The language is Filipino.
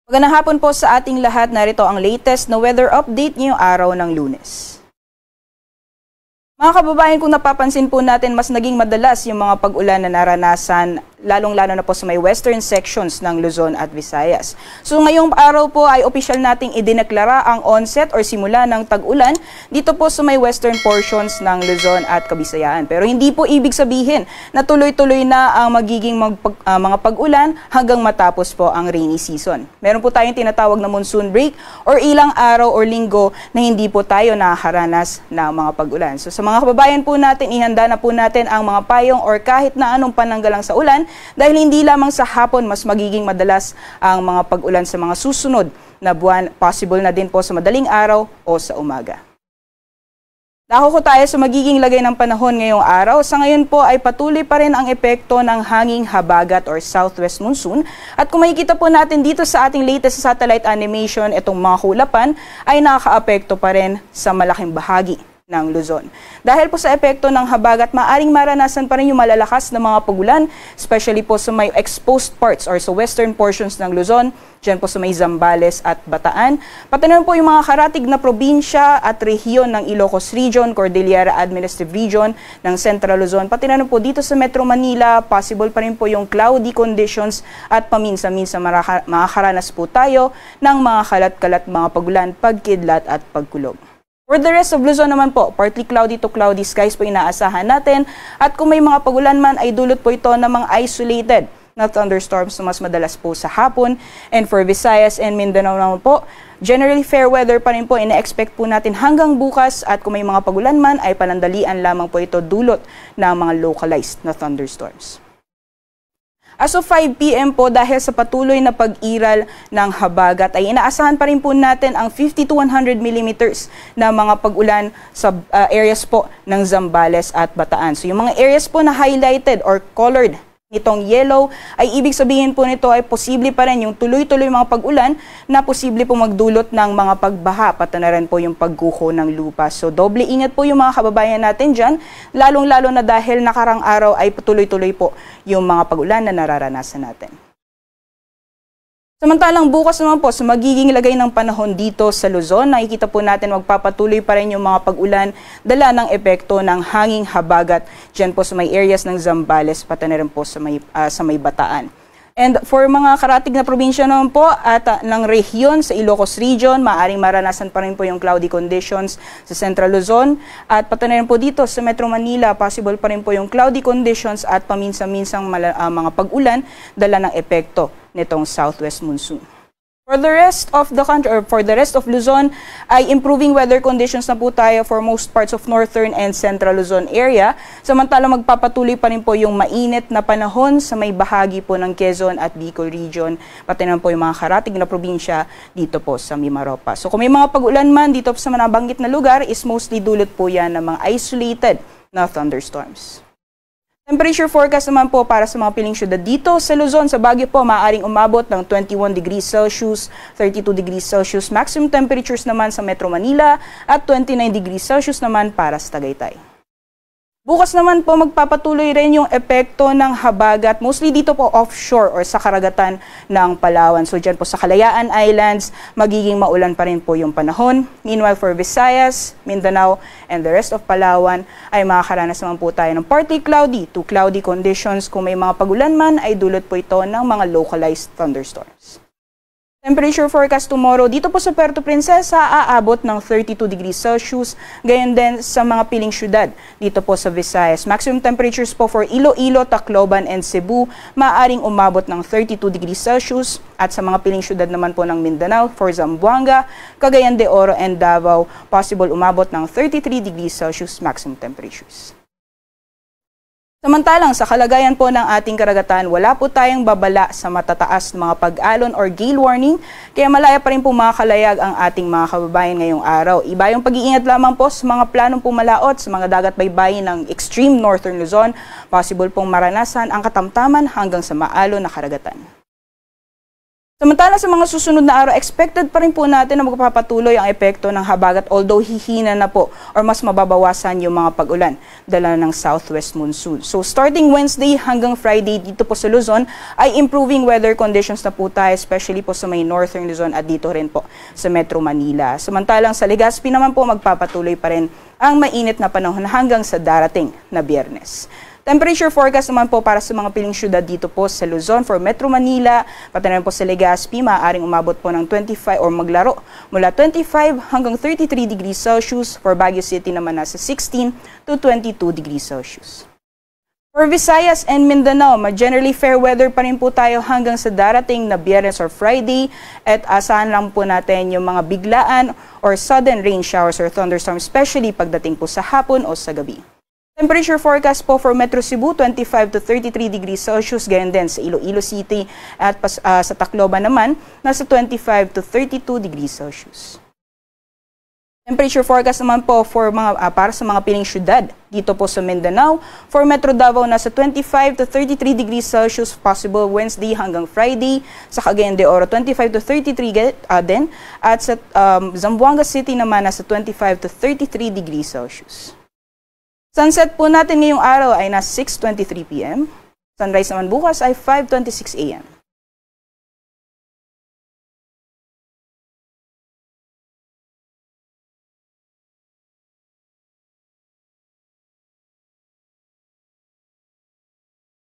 Magandang hapon po sa ating lahat. Narito ang latest na weather update ngayong araw ng Lunes. Mga kababayan, kung napapansin po natin, mas naging madalas yung mga pag-ulan na naranasan, lalong-lalo na po sa may western sections ng Luzon at Visayas. So ngayong araw po ay opisyal nating idineklara ang onset or simula ng tag-ulan dito po sa may western portions ng Luzon at Kabisayaan. Pero hindi po ibig sabihin na tuloy-tuloy na ang magiging mga pag-ulan hanggang matapos po ang rainy season. Meron po tayong tinatawag na monsoon break or ilang araw or linggo na hindi po tayo nakakaranas ng mga pag-ulan. So sa mga kababayan po natin, ihanda na po natin ang mga payong or kahit na anong pananggalang sa ulan dahil hindi lamang sa hapon mas magiging madalas ang mga pag-ulan sa mga susunod na buwan, possible na din po sa madaling araw o sa umaga. Dako ko tayo sa magiging lagay ng panahon ngayong araw. Sa ngayon po ay patuloy pa rin ang epekto ng hanging habagat or southwest monsoon. At kung makikita po natin dito sa ating latest satellite animation, itong mga kulapan ay nakaka-apekto pa rin sa malaking bahagi ng Luzon. Dahil po sa epekto ng habagat, maaring maranasan pa rin yung malalakas na mga pagulan, especially po sa may exposed parts or sa western portions ng Luzon, dyan po sa may Zambales at Bataan. Pati na po yung mga karatig na probinsya at rehiyon ng Ilocos Region, Cordillera Administrative Region ng Central Luzon. Pati na po dito sa Metro Manila, possible pa rin po yung cloudy conditions at paminsan-minsan makakaranas po tayo ng mga kalat-kalat mga pagulan, pagkidlat at pagkulog. For the rest of Luzon naman po, partly cloudy to cloudy skies po inaasahan natin at kung may mga pagulan man ay dulot po ito ng mga isolated na thunderstorms na mas madalas po sa hapon. And for Visayas and Mindanao naman po, generally fair weather pa rin po ina-expect po natin hanggang bukas at kung may mga pagulan man ay panandalian lamang po ito dulot ng mga localized na thunderstorms. As of 5 p.m. po, dahil sa patuloy na pag-iral ng habagat ay inaasahan pa rin po natin ang 50 to 100 millimeters na mga pag-ulan sa areas po ng Zambales at Bataan. So yung mga areas po na highlighted or colored nitong yellow ay ibig sabihin po nito ay posible pa rin yung tuloy-tuloy mga pag-ulan na posible po magdulot ng mga pagbaha, pati na rin po yung pagguho ng lupa. So doble ingat po yung mga kababayan natin dyan, lalong-lalo na dahil nakarang araw ay tuloy-tuloy po yung mga pag-ulan na nararanasan natin. Samantalang bukas naman po sa magiging lagay ng panahon dito sa Luzon, nakikita po natin magpapatuloy pa rin yung mga pag-ulan dala ng epekto ng hanging habagat dyan po sa may areas ng Zambales, pati na rin po sa may Bataan. And for mga karatig na probinsya naman po at ng rehiyon sa Ilocos Region, maaring maranasan pa rin po yung cloudy conditions sa Central Luzon. At pati na rin po dito sa Metro Manila, possible pa rin po yung cloudy conditions at paminsan-minsang mga pag-ulan dala ng epekto nitong southwest monsoon. For the rest of the country or for the rest of Luzon ay improving weather conditions na po tayo for most parts of northern and central Luzon area. Samantalang magpapatuloy pa rin po yung mainit na panahon sa may bahagi po ng Quezon at Bicol region, pati naman po yung mga karatig na probinsya dito po sa Mimaropa. So kung may mga pag-ulan man dito sa nabanggit na lugar is mostly dulot po yan ng mga isolated na thunderstorms. Temperature forecast naman po para sa mga piling syudad dito sa Luzon, sa Baguio po, maaaring umabot ng 21 degrees Celsius, 32 degrees Celsius, maximum temperatures naman sa Metro Manila at 29 degrees Celsius naman para sa Tagaytay. Bukas naman po magpapatuloy rin yung epekto ng habagat, mostly dito po offshore or sa karagatan ng Palawan. So dyan po sa Kalayaan Islands, magiging maulan pa rin po yung panahon. Meanwhile for Visayas, Mindanao, and the rest of Palawan ay makakaranas naman po tayo ng partly cloudy to cloudy conditions. Kung may mga pagulan man ay dulot po ito ng mga localized thunderstorms. Temperature forecast tomorrow dito po sa Puerto Princesa aabot ng 32 degrees Celsius, gayon din sa mga piling syudad dito po sa Visayas. Maximum temperatures po for Iloilo, Tacloban, and Cebu maaaring umabot ng 32 degrees Celsius at sa mga piling syudad naman po ng Mindanao for Zamboanga, Cagayan de Oro, and Davao possible umabot ng 33 degrees Celsius maximum temperatures. Samantalang sa kalagayan po ng ating karagatan, wala po tayong babala sa matataas na mga pag-alon or gale warning, kaya malaya pa rin po makakalayag ang ating mga kababayan ngayong araw. Iba yung pag-iingat lamang po sa mga planong pumalaot sa mga dagat baybayin ng extreme northern Luzon, possible pong maranasan ang katamtaman hanggang sa maalon na karagatan. Samantala sa mga susunod na araw, expected pa rin po natin na magpapatuloy ang epekto ng habagat although hihina na po or mas mababawasan yung mga pag-ulan dala ng southwest monsoon. So starting Wednesday hanggang Friday dito po sa Luzon ay improving weather conditions na po tayo, especially po sa may northern Luzon at dito rin po sa Metro Manila. Samantalang sa Legazpi naman po magpapatuloy pa rin ang mainit na panahon hanggang sa darating na Biyernes. Temperature forecast naman po para sa mga piling syudad dito po sa Luzon for Metro Manila, pati na rin po sa Legazpi, maaaring umabot po ng 25 or maglaro mula 25 hanggang 33 degrees Celsius. For Baguio City naman nasa 16 to 22 degrees Celsius. For Visayas and Mindanao, generally fair weather pa rin po tayo hanggang sa darating na Biyernes or Friday at asahan lang po natin yung mga biglaan or sudden rain showers or thunderstorms, especially pagdating po sa hapon o sa gabi. Temperature forecast po for Metro Cebu, 25 to 33 degrees Celsius, ganyan din sa Iloilo City at sa Tacloban naman, nasa 25 to 32 degrees Celsius. Temperature forecast naman po for para sa mga piling syudad dito po sa Mindanao. For Metro Davao, nasa 25 to 33 degrees Celsius, possible Wednesday hanggang Friday. Sa Cagayan de Oro, 25 to 33 din. At sa Zamboanga City naman, nasa 25 to 33 degrees Celsius. Sunset po natin ngayong araw ay nasa 6:23 p.m. Sunrise naman bukas ay 5:26 a.m.